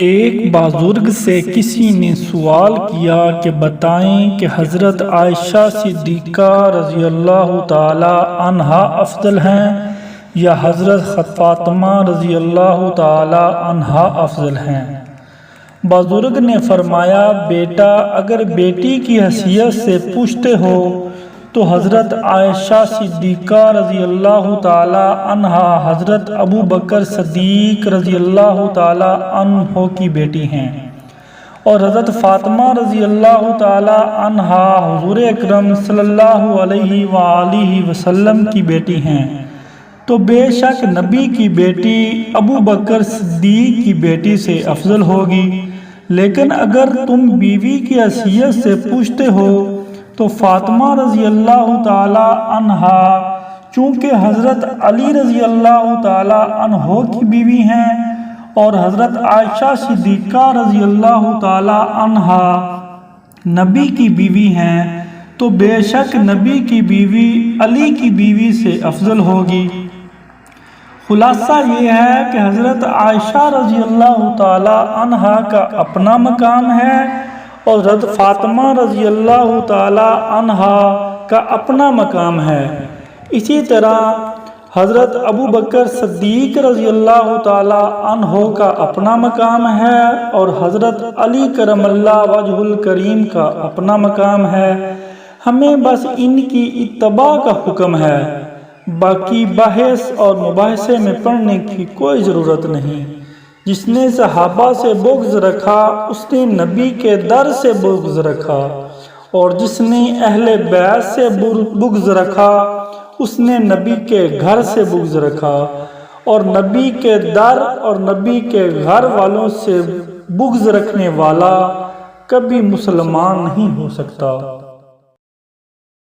ایک بزرگ سے کسی نے سوال کیا کہ بتائیں کہ حضرت عائشہ صدیقہ رضی اللہ تعالی عنہا افضل ہیں یا حضرت فاطمہ رضی اللہ تعالی عنہا افضل ہیں؟ بزرگ نے فرمایا، بیٹا اگر بیٹی کی حیثیت سے پوچھتے ہو تو حضرت عائشہ صدیقہ رضی اللہ تعالی عنہا حضرت ابو بکر صدیق رضی اللہ تعالی عنہ کی بیٹی ہیں، اور حضرت فاطمہ رضی اللہ تعالی عنہا حضور اکرم صلی اللہ علیہ وآلہ وسلم کی بیٹی ہیں، تو بے شک نبی کی بیٹی ابو بکر صدیق کی بیٹی سے افضل ہوگی۔ لیکن اگر تم بیوی کی حیثیت سے پوچھتے ہو تو فاطمہ رضی اللہ تعالی عنہا چونکہ حضرت علی رضی اللہ تعالی عنہ کی بیوی ہیں اور حضرت عائشہ صدیقہ رضی اللہ تعالی عنہا نبی کی بیوی ہیں، تو بے شک نبی کی بیوی علی کی بیوی سے افضل ہوگی۔ خلاصہ یہ ہے کہ حضرت عائشہ رضی اللہ تعالی عنہا کا اپنا مقام ہے اور حضرت فاطمہ رضی اللہ تعالی عنہا کا اپنا مقام ہے۔ اسی طرح حضرت ابو بکر صدیق رضی اللہ تعالی عنہ کا اپنا مقام ہے اور حضرت علی کرم اللہ وجہ الکریم کا اپنا مقام ہے۔ ہمیں بس ان کی اتباع کا حکم ہے، باقی بحث اور مباحثے میں پڑھنے کی کوئی ضرورت نہیں۔ جس نے صحابہ سے بغض رکھا اس نے نبی کے در سے بغض رکھا، اور جس نے اہل بیت سے بغض رکھا اس نے نبی کے گھر سے بغض رکھا، اور نبی کے در اور نبی کے گھر والوں سے بغض رکھنے والا کبھی مسلمان نہیں ہو سکتا۔